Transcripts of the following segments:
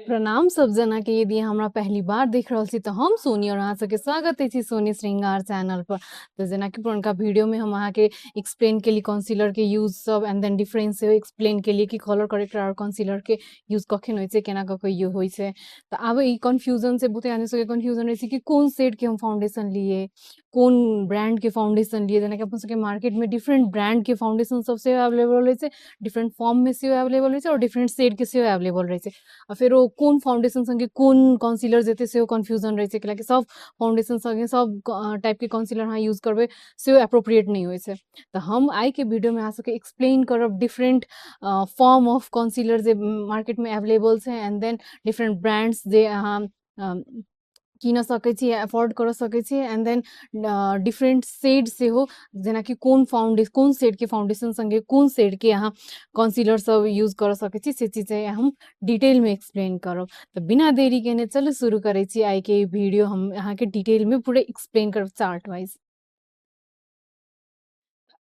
प्रणाम सब जना के। यदि हमरा पहली बार देख रहल छी तो हम सोनी और अहाँ सबके स्वागत अछि सोनी श्रृंगार चैनल पर। तो जना कि पुरनका वीडियो में हम अहाँ के एक्सप्लेन के लिए कंसीलर के यूज सब एंड देन डिफरेंस से एक्सप्लेन के लिए कि कलर करेक्टर और कंसीलर के यूज कखन होय छै, केना क के यू होय छै। तो आब ई कंफ्यूजन से बहुते आदमी सबके कंफ्यूजन रहे छै कि कोन शेड के हम फाउंडेशन लिए, कोन ब्रांड के फाउंडेशन लिए। जना कि अपन सबके मार्केट में डिफरेंट ब्रांड के फाउंडेशन सबसे अवेलेबल रहे छै, डिफरेंट फॉर्म में से अवेलेबल रहे छै और डिफरेंट शेड के से अवेलेबल रहे छै। आ फेरो कोन फाउंडेशन संगे कोन कंसीलर जेतै सेहो कन्फ्यूजन रहै छै, कैलाकि सब फाउंडेशन संगे सब टाइप के कंसीलर अहाँ यूज करबै सेहो एप्रोप्रिएट नहीं होइ छै। तो हम आइ के वीडियो में अहाँ सबके एक्सप्लेन करब different form of concealer J market में अवेलेबल छै एंड देन डिफरेंट ब्रांड्स जे अहाँ कीन सकै छी, अफोर्ड कर सकै छी एंड देन डिफरेंट शेड सेहो, जेना कि कोन शेड के फाउंडेशन संगे कोन शेड के अहाँ कंसीलर सब यूज कर सकै छी, से चीज हम डिटेल में एक्सप्लेन करब। तो बिना देरी केने चलू शुरू करै छी आइ के वीडियो। हम अहाँ के डिटेल में पूरे एक्सप्लेन करब चार्ट वाइज।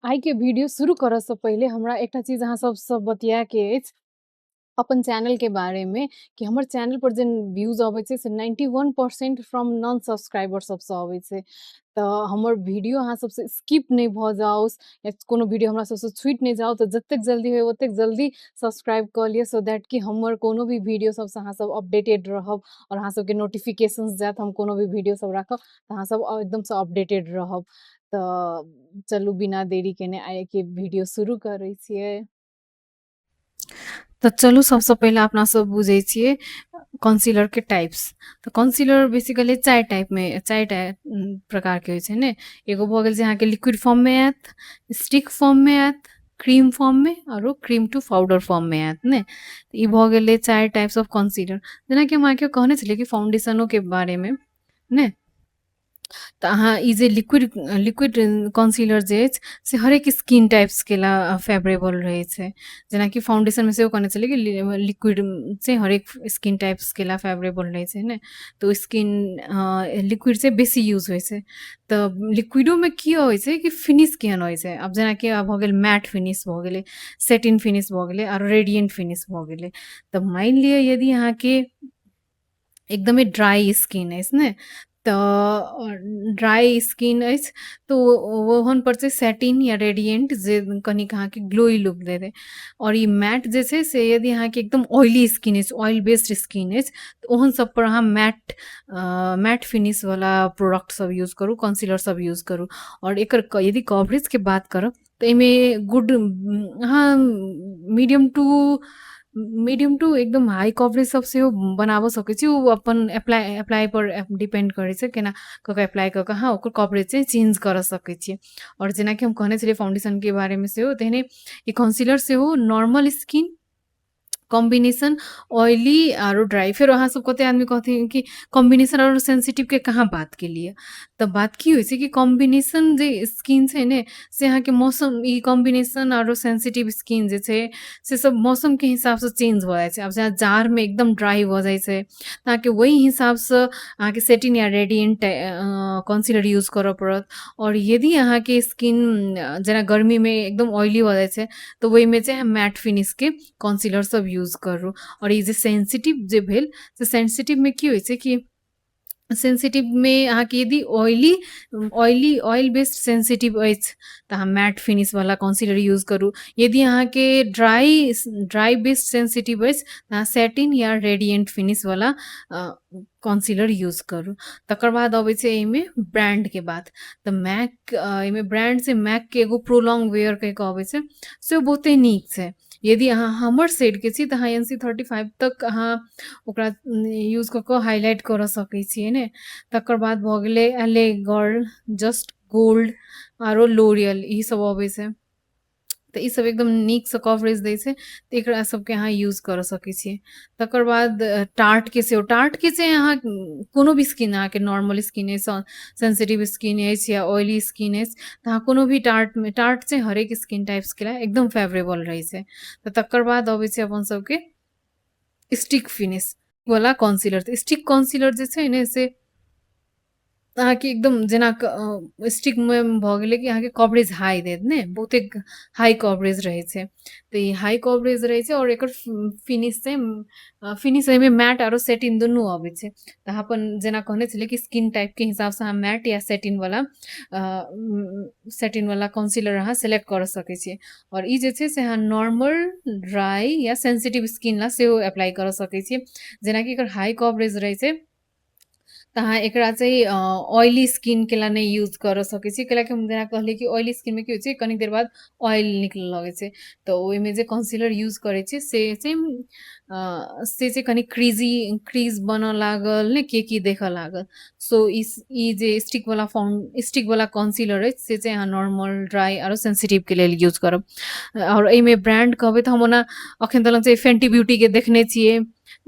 आइ के वीडियो शुरू करऽ से पहले हमरा एकटा चीज अहाँ सब बतिया के अछि अपन चैनल के बारे में, कि हमर चैनल पर जे व्यूज अबै छै से 91% फ्रॉम नॉन सब्सक्राइबर सबसे अबै छै। तो हमर वीडियो अहाँ सबसे स्किप नहीं भ जाओस या कोनो वीडियो हमरा सबसे छूटि नहीं जाओ, तो जतेक जल्दी होय ओतेक जल्दी सब्सक्राइब क लिअ, सो दैट कि हमर कोनो भी वीडियो सबसे अहाँ सब अपडेटेड रहब और अहाँ सबके नोटिफिकेशंस जायत हम कोनो भी वीडियो सब राखब तो अहाँ सब एकदम से अपडेटेड रहब। तो चलू बिना देरी केने आइ के वीडियो शुरू करै छियै। तो चलू सबसे पहले अपना सब बुझे छिए कंसीलर के टाइप्स। तो कंसीलर बेसिकली चार प्रकार के होय छै ने। एगो भ गेल जे अहाँ के लिक्विड फॉर्म में आयत, स्टिक फॉर्म में आयत, क्रीम फॉर्म में और क्रीम टू पाउडर फॉर्म में आयत ने। ई भ गेले चार टाइप्स ऑफ कंसीलर। जेना कि हम अहाँ के कहने छलिए कि फाउंडेशनो के बारे में ने। तो अहाँ ई जे लिक्विड कंसीलर जे अछि से हरेक स्किन टाइप्स के ला फेवरेबल रहे छै। जेना कि फाउंडेशन में सेहो कहने छलिए कि लिक्विड से हरेक स्किन टाइप्स के ला फेवरेबल रहे छै ने। तो स्किन लिक्विड से बेसी यूज होय छै। तो लिक्विडो में की होय छै कि फिनिश केहन होय छै। अब जेना कि भ गेल मैट फिनिश भ गेले, सेटिन फिनिश भ गेले और रेडिएंट फिनिश भ गेले। तो मान लिअ यदि अहाँ के एकदमै ड्राई स्किन अछि ने, तो ड्राई स्किन अछि तो ओहन पर से सैटिन या रेडिएंट जे कनिक अहाँ के ग्लोई लुक देते। और ई मैट जे छै से यदि अहाँ के एकदम ऑयली स्किन अछि, ऑयल बेस्ड स्किन अछि, तो ओहन सब पर अहाँ मैट फिनिश वाला प्रोडक्ट सब यूज करू, कंसीलर सब यूज करू। और एकर यदि कवरेज के बात करब तो एमे गुड अहाँ मीडियम टू एकदम हाई कवरेज सब सेहो बनाबऽ सकै छी। उ अपन अप्लाई पर डिपेंड करै छै, केना क के अप्लाई क के अहाँ ओकर कवरेज चाहिँ चेंज करऽ सकै छियै। और जेना कि हम कहने छलिए फाउंडेशन के बारे में सेहो, तेहने ई कंसीलर सेहो नॉर्मल स्किन, कॉम्बिनेशन, ऑयली और ड्राई। फिर अहाँ सब कते आदमी कहथिन कि कॉम्बिनेशन और सेंसिटिव के कहाँ बात केलिए। तो बात की होय छै कि कॉम्बिनेशन जे स्किन छै ने, से अहाँ के मौसम, ई कॉम्बिनेशन और सेंसिटिव स्किन जे छै से सब मौसम के हिसाब से चेंज भ जाय छै। अब जेना जाड़ में एकदम ड्राई भ जाय छै तो अहाँ के वही हिसाब से अहाँ के सेटिन या रेडिएंट कंसीलर यूज करऽ पड़त। और यदि अहाँ के स्किन जेना गर्मी में एकदम ऑयली भ जाय छै तो ओहि में चाहिँ मैट फिनिश के कंसीलर सब यूज करू। और ई जे सेंसिटिव जे भेल, से सेंसिटिव में की होय छै कि सेंसिटिव में अहाँ के यदि ऑयल बेस्ड सेंसिटिव अछि तो अहाँ मैट फिनिश वाला कंसीलर यूज करू। यदि अहाँ के ड्राई बेस्ड सेंसिटिव अछि तो अहाँ सैटिन या रेडिएंट फिनिश वाला कंसीलर यूज करू। तकर बाद अबै छै एहिमे ब्रांड के बात। तो मैक एहिमे ब्रांड से मैक के एगो प्रोलॉन्ग वेयर कहि के अबै छै, से बहुते नीक छै। यदि अहाँ हमर शेड के छी तो अहाँ NC35 तक अहाँ ओकरा यूज क के हाईलाइट करऽ सकै छियै ने। तकर बाद भ गेलै LA गर्ल, जस्ट गोल्ड आरो लोरियल, ई सब अबै छै। तो ई सब एकदम नीक से कवरेज दै छै, तो एकरा सबके अहाँ यूज करऽ सकै छियै। तकर बाद टार्ट के से अहाँ कोनो भी स्किन, अहाँ के नॉर्मल स्किन अछि, सेंसिटिव स्किन अछि या ऑयली स्किन अछि, तो अहाँ कोनो भी टार्ट छै हरेक स्किन टाइप्स के लिए एकदम फेवरेबल रहै छै। तो तकर बाद अबै छै अपन सबके स्टिक फिनिश वाला कंसीलर। तो स्टिक कंसीलर जे छै ने, से अहाँके एकदम जेना स्टिकमे भऽ गेलै कि अहाँके कवरेज हाई देत ने, बहुते हाई कवरेज रहै छै। तऽ ई हाई कवरेज रहै छै और एकर फिनिश चाहिँ फिनिश एहिमे मैट आरो सेटिन दुनू अबै छै। तऽ अहाँ अपन जेना कहने छलियै कि स्किन टाइपके हिसाबसँ अहाँ मैट या सेटिनवला कन्सिलर अहाँ सेलेक्ट करऽ सकै छियै। और ई जे छै से अहाँ नॉर्मल, ड्राई या सेंसिटिव स्किन ला सेहो अप्लाई करऽ सकै छियै। जेनाकि एकर हाई कवरेज रहै छै तऽ अहाँ एकरा चाहिँ ऑयली स्किनके ला नहि यूज करऽ सकै छी, कैलाकि हम जेना कहलियै कि ऑयली स्किनमे की होइ छै कनी देर बाद ऑयल निकलऽ लगै छै। तऽ ओहिमे जे कन्सीलर यूज करै छियै से कनी क्रीज बनऽ लागल ने केकी देखऽ लागल। सो ई जे स्टिकवला कन्सीलर अछि से चाहिँ अहाँ नॉर्मल, ड्राई आरो सेंसिटिवके लेल यूज करब। और एहिमे ब्रांड कहबै तऽ हम ओना एखन तलक जे फेंटी ब्यूटीके देखने छियै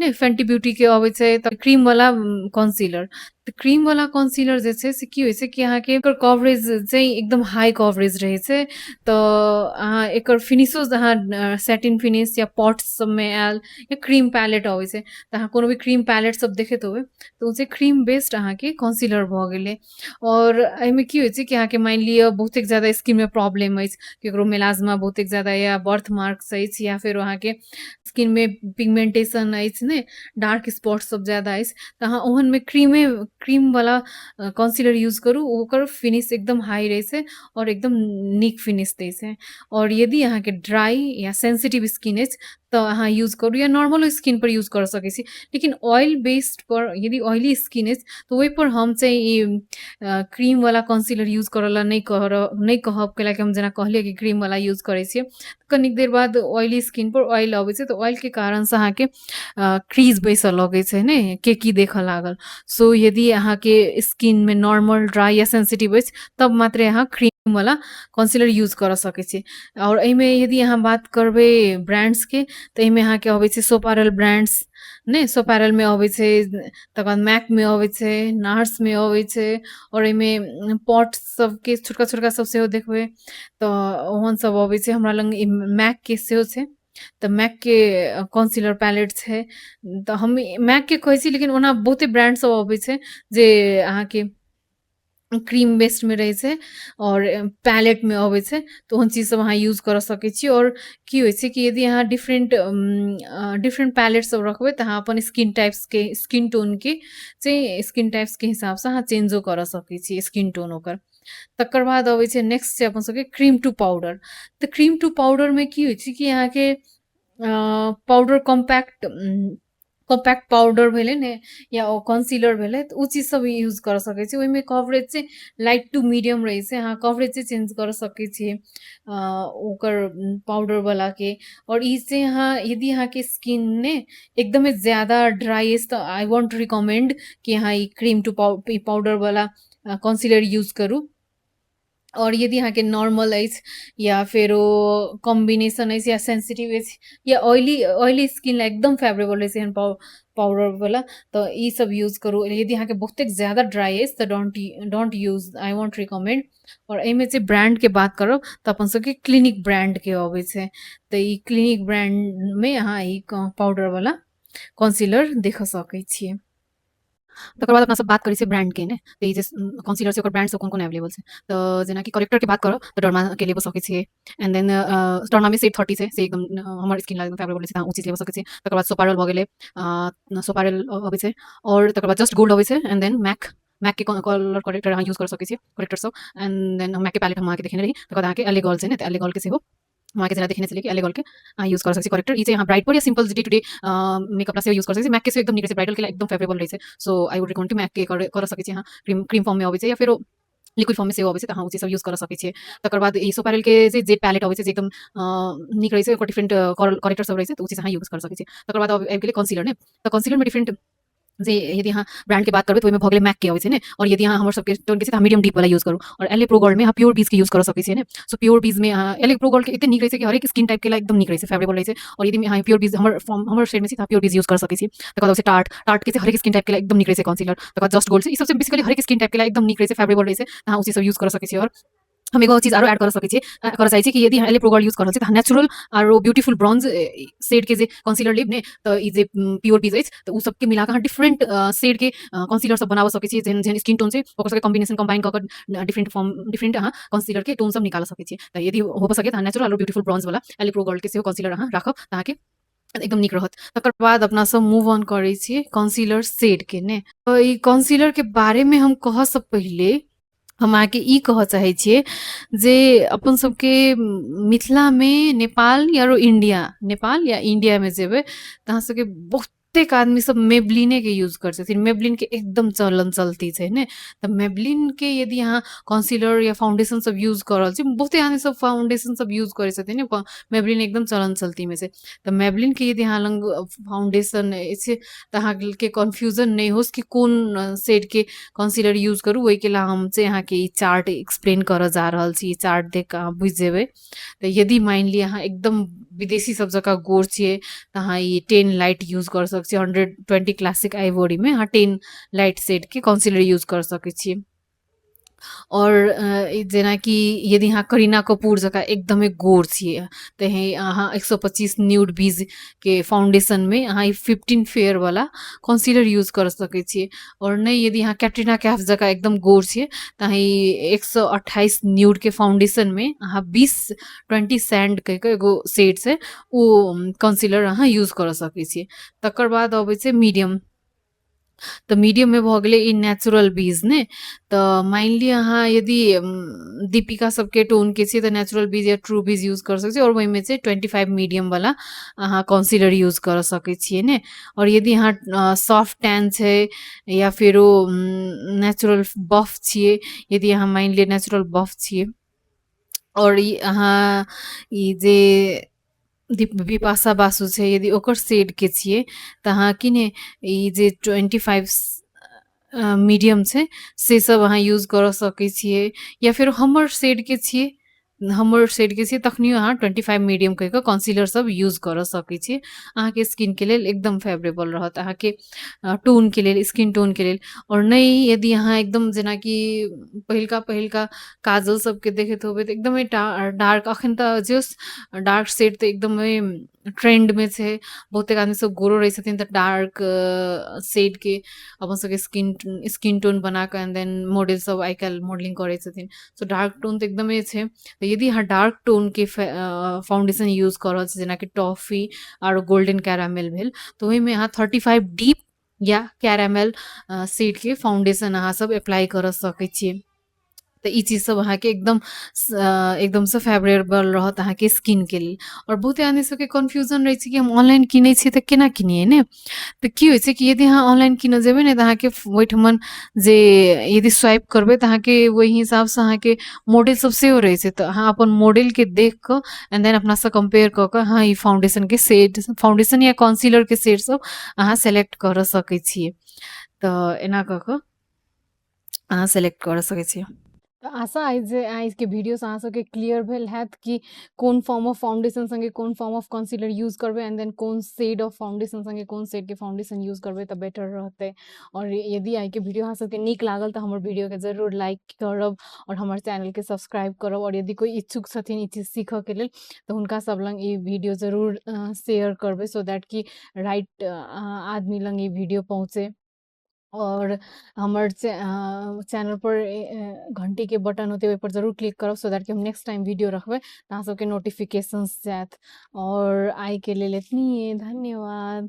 ने, फेंटी ब्यूटीके अबै छै तऽ क्रीमवला कन्सीलर। तऽ क्रीमवला कन्सीलर जे छै से की होइ छै कि अहाँके एकर कवरेज चाहिँ एकदम हाई कवरेज रहै छै। तऽ अहाँ एकर फिनिशो अहाँ सैटिन फिनिश या पॉट्स सबमे आयल या क्रीम पैलेट अबै छै, तऽ अहाँ कोनो भी क्रीम पैलेट सब देखैत होबै तऽ ओ चाहिँ क्रीम बेस्ड अहाँके कन्सीलर भऽ गेलै। और एहिमे की होइ छै कि अहाँके मानि लिअ बहुतेक ज्यादा स्किनमे प्रॉब्लम अछि, केकरो मेलाज्मा बहुतेक ज्यादा या बर्थ मार्क्स अछि या फेर अहाँके स्किनमे पिगमेंटेशन अछि ने, डार्क स्पॉट सब ज्यादा अछि, तऽ अहाँ ओहनमे क्रीमवला कन्सीलर यूज करू। ओकर फिनिश एकदम हाई रहै छै और एकदम नीक फिनिश दै छै। और यदि अहाँके ड्राई या सेंसिटिव स्किन अछि तऽ अहाँ यूज करू, या नॉर्मलो स्किन पर यूज करऽ सकै छी। लेकिन ऑयल बेस्ड पर यदि ऑयली स्किन अछि तऽ ओहिपर हम चाहिँ ई क्रीमवला कन्सीलर यूज करऽ ला नहि कहब, कैलाकि हम जेना कहलियै कि क्रीमवला यूज करै छियै। कनिक देर बाद ऑयली स्किन पर ऑयल अबै छै तऽ ऑयलके कारणसँ अहाँके क्रीज बैसऽ लगै छै ने, केकी देखऽ लागल। सो यदि अहाँके स्किनमे नॉर्मल, ड्राई या सेंसिटिव अछि तब मात्रे अहाँ क्रीमवला कन्सीलर यूज करऽ सकै छी। और एहिमे यदि अहाँ बात करबै ब्रांड्सके तऽ एहिमे अहाँके अबै छै सोपारल ब्रांड्स ने, सोपारलमे अबै छै, तकर बाद मैकमे अबै छै, नार्समे अबै छै, और एहिमे पॉट्स सबके छोटका छोटका सब सेहो देखबै तऽ ओहन सब अबै छै। हमरा लग मैकके सेहो छै, तऽ मैकके कन्सीलर पैलेट छै। तऽ हम मैकके कहै छी, लेकिन ओना बहुते ब्रांड सब अबै छै जे अहाँके क्रीम बेस्डमे रहै छै और पैलेटमे अबै छै, तऽ ओहन चीज सब अहाँ यूज करऽ सकै छी। और की होइ छै कि यदि अहाँ डिफरेंट पैलेट सब रखबै तऽ अहाँ अपन स्किन टोनके चाहिँ स्किन टाइप्सके हिसाबसँ अहाँ चेंजो करऽ सकै छी स्किन टोन ओकर। तकर बाद अबै छै नेक्स्ट छै अपन सबके क्रीम टू पाउडर। तऽ क्रीम टू पाउडरमे की होइ छै कि अहाँके पाउडर कॉम्पैक्ट पाउडर भेलै ने, या ओ कन्सीलर भेलै, तऽ ओ चीज सब यूज करऽ सकै छी। ओहिमे कवरेज चाहिँ लाइट टू मीडियम रहै छै, अहाँ कवरेज चाहिँ चेंज करऽ सकै छियै ओकर पाउडरवलाके। और ई से अहाँ यदि अहाँके स्किन ने एकदमै ज़्यादा ड्राई अछि तऽ आई वॉन्ट रिकमेंड कि अहाँ ई क्रीम टू पाउडरवला कन्सीलर यूज करू। और यदि अहाँके नॉर्मल अछि या फेर ओ कॉम्बिनेशन अछि या सेंसिटिव अछि या ऑयली स्किन ला एकदम फेवरेबल रहै छै एहन पाउडरवला, तऽ ई सब यूज करू। यदि अहाँके बहुतेक ज्यादा ड्राई अछि तऽ don't use, I want recommend. और एहिमे जे ब्रांडके बात करब तऽ अपन सबके क्लिनिक ब्रांडके अबै छै। तऽ ई क्लिनिक ब्रांडमे अहाँ ई पाउडरवला कन्सीलर देखऽ सकै छियै। तकर बाद अपना सब बात करै छियै ब्रांडके ने, तऽ ई जे कन्सीलर छै ओकर ब्रांड सब कोन कोन अवेलेबल छै। तऽ जेनाकि करेक्टरके बात करब तऽ डर्माके लेबऽ सकै छियै। एंड देन डर्मामे सेट 30 छै, से एकदम हमर स्किन ला एकदम फेवरेबल छै, तऽ अहाँ ओ चीज लेबऽ सकै छियै। तकर बाद सोपारल भऽ गेलै, सोपारल अबै छै। और तकर बाद जस्ट गोल्ड अबै छै। एंड देन मैकके कलर करेक्टर अहाँ यूज करऽ सकै छियै, करेक्टर सब। एंड देन मैकके पैलेट हम अहाँके देखेने रही। तकर बाद अहाँके एले गॉल छै ने, तऽ एले गॉलके सेहो हम अहाँके जेना देखेने छलियै कि एले गॉलके अहाँ यूज करऽ सकै छी करेक्टर। ई चाहिँ अहाँ ब्राइट पर या simple day to day makeup ला सेहो यूज करऽ सकै छी। मैकके सेहो एकदम नीक रहै छै, ब्राइडलके लागि एकदम फेवरेबल रहै छै। सो आई वुड रिकमेंड टू मैकके करऽ सकै छी अहाँ। क्रीम फॉर्ममे अबै छै या फेर लिक्विड फॉर्ममे सेहो अबै छै, तऽ अहाँ ओ चीज सब यूज करऽ सकै छियै। तकर बाद ई सोपारलके जे जेड पैलेट अबै छै जे एकदम नीक रहै छै, ओकर डिफरेंट करेक्टर सब रहै छै, तऽ ओ चीज अहाँ यूज करऽ सकै छियै। तकर बाद आबि गेलै कन्सीलर ने, तऽ कन्सीलरमे डिफरेंट जे यदि अहाँ ब्रांडके बात करबै तऽ ओहिमे भऽ गेलै मैकके अबै छै ने। और यदि अहाँ हमर सबके टोनके छै तऽ अहाँ मीडियम डीप वाला यूज करू। और एले प्रो गोल्डमे अहाँ प्योर बीजके यूज करऽ सकै छियै ने। सो प्योर बीजमे अहाँ एले प्रो गोल्डके एतेक नीक रहै छै कि हरेक स्किन टाइपके लागि एकदम नीक रहै छै, फेवरेबल रहै छै। और यदि अहाँ प्योर बीज हमर शेडमे छी तऽ अहाँ प्योर बीज यूज करऽ सकै छी। तकर बाद टार्टके चाहिँ हरेक स्किन टाइपके लागि एकदम नीक रहै छै कन्सीलर। तकर बाद जस्ट गोल्ड छै, ई सबसे बेसिकली हरेक स्किन टाइपके लागि एकदम नीक रहै छै, फेवरेबल रहै छै, अहाँ ओ चीज सब यूज करऽ सकै छी। और हम एगो चीज आरो ऐड कर सकै छियै, कर चाहै छियै कि यदि अहाँ एले प्रो गोल्ड यूज कर रहल छियै त अहाँ नेचुरल आरो ब्यूटीफुल ब्रोंज शेड के जे कंसीलर लेब ने त ई जे प्योर बीज अछि त उ सबके मिला के अहाँ डिफरेंट शेड के कंसीलर सब बनावा सकै छियै, जेहन जेहन स्किन टोन छै ओकर सबके कॉम्बिनेशन कंबाइन क के डिफरेंट अहाँ कंसीलर के टोन सब निकाल सकै छियै। त यदि हो सके त अहाँ नेचुरल आरो ब्यूटीफुल ब्रोंज वाला एले प्रो गोल्ड के सेहो कंसीलर अहाँ राखब त अहाँके एकदम नीक रहत। तकर बाद अपना सब मूव ऑन करै छियै कंसीलर शेड के ने। ई कंसीलर के बारे में हम कह से पहिले हम अहाँके ई कहऽ चाहै छियै जे अपन सबके मिथिलामे नेपाल आरो इंडिया, नेपाल या इंडियामे जेबै तऽ अहाँ सबके बहुतेक आदमी सब मेबलिने के यूज करै छथिन। मेबलिन के एकदम चलन चलती छै ने, तऽ मेबलिन के यदि अहाँ कंसीलर या फाउंडेशन सब यूज कर रहल छी, बहुते आदमी सब फाउंडेशन सब यूज करै छथिन ने, मेबलिन एकदम चलन चलती में छै। तऽ मेबलिन के यदि अहाँ लंग फाउंडेशन अछि तऽ अहाँके कन्फ्यूजन नहीं होस कि कोन शेड के कंसीलर यूज करू। ओहिके लेल हम से अहाँके ई चार्ट एक्सप्लेन करऽ जा रहल छी। ई चार्ट देख कऽ अहाँ बुझि जेबै। तऽ यदि मानि लिअ अहाँ एकदम विदेशी सब जकाँ गोर छियै तऽ अहाँ ई 10 लाइट यूज कर सकै छियै। 120 क्लासिक आइवोरी में अहाँ 10 लाइट शेड के कंसीलर यूज कर सकै छियै। और जेनाकि यदि अहाँ करीना कपूर जकाँ एकदमै गोर छियै तऽ अहाँ 125 न्यूड बीज के फाउंडेशन में अहाँ ई 15 फेयर वाला कंसीलर यूज कर सकै छियै। और नहीं यदि अहाँ कैटरीना कैफ जकाँ एकदम गोर छियै तऽ अहाँ ई 128 न्यूड के फाउंडेशन में अहाँ 20 सैंड कह के एगो शेड छै ओ कंसीलर अहाँ यूज कर सकै छियै। तकर बाद अबै छै मीडियम। तऽ मीडियम में भऽ गेलै ई नेचुरल बीज ने। तऽ मानि लिअ अहाँ यदि दीपिका सबके टोन के छियै तऽ नेचुरल बीज या ट्रू बीज यूज कर सकै छियै। और ओहिमे से 25 मीडियम वाला अहाँ कंसीलर यूज कर सकै छियै ने। और यदि अहाँ सॉफ्ट टैन छै या फिर नेचुरल बफ छियै, यदि अहाँ मानि लिअ नेचुरल बफ छियै और ई अहाँ ई जे बिपाशा बासु छै यदि ओकर शेड के छियै तऽ अहाँ कि ने ई जे 25 मीडियम छै से सब अहाँ यूज कर सकै छियै। या फिर हमर शेड के छियै, हमर शेड के छियै तखनियो अहाँ 25 मीडियम कह के कंसीलर सब यूज कर सकै छियै। अहाँके स्किन के लेल एकदम फेवरेबल रहत, अहाँके टोन के लेल, स्किन टोन के लेल। और नहीं यदि अहाँ एकदम जेनाकि पहिलका पहिलका काजल सबके देखैत होबै तऽ एकदमै डार्क, अखन तऽ जस्ट डार्क शेड तऽ एकदमै ट्रेंड में छै। बहुतेक आदमी सब गोरो रहै छथिन तऽ डार्क शेड के अपन सबके स्किन टोन बना कऽ एंड देन मॉडल सब आइ काल्हि मॉडलिंग करै छथिन। सो डार्क टोन तऽ एकदमे छै। तऽ यदि अहाँ डार्क टोन के फाउंडेशन यूज कर रहल छी जेनाकि टॉफी और गोल्डन कैरामेल भेल तऽ ओहिमे अहाँ 35 डीप या कैरामेल शेड के फाउंडेशन अहाँ सब अप्लाई कर सकै छियै। तऽ ई चीज सब अहाँके एकदम से फेवरेबल रहत अहाँके स्किन के लेल। और बहुते आदमी सबके कन्फ्यूजन रहै छै कि हम ऑनलाइन किनै छियै तऽ केना किनियै ने। तऽ की होइ छै कि यदि अहाँ ऑनलाइन किनऽ जेबै ने तऽ अहाँके ओहिठमन जे यदि स्वाइप करबै तऽ अहाँके ओहि हिसाबसँ अहाँके मॉडल सब सेहो रहै छै। तऽ अहाँ अपन मॉडल के देख कऽ एंड देन अपनासँ कंपेयर कऽ कऽ अहाँ ई फाउंडेशन के शेड, फाउंडेशन या कंसीलर के शेड सब अहाँ सेलेक्ट कर सकै छियै। तऽ एना कऽ कऽ अहाँ सेलेक्ट कर सकै छियै। तऽ आशा अइ जे आइके वीडियोसँ अहाँ सबके क्लियर भेल हैत कि कोन फॉर्म ऑफ फाउंडेशन संगे कोन फॉर्म ऑफ कंसीलर यूज करबै एंड देन कोन शेड ऑफ फाउंडेशन संगे कोन शेड के फाउंडेशन यूज करबै तऽ बेटर रहतै। और यदि आइके वीडियो अहाँ सबके नीक लागल तऽ हमर वीडियो के जरूर लाइक करब और हमर चैनल के सब्सक्राइब करब। और यदि कोई इच्छुक छथिन ई चीज सीखऽ के लेल तऽ हुनका सब लंग ई वीडियो जरूर शेयर करबै सो दैट कि राइट आदमी लंग ई वीडियो पहुँचे। और हमर चैनल पर घंटी के बटन होते ओहि पर जरूर क्लिक करब सो दैट कि हम नेक्स्ट टाइम वीडियो रखबै तऽ अहाँ सबके नोटिफिकेशंस जायत। और आइ के लेल एतनिये, धन्यवाद।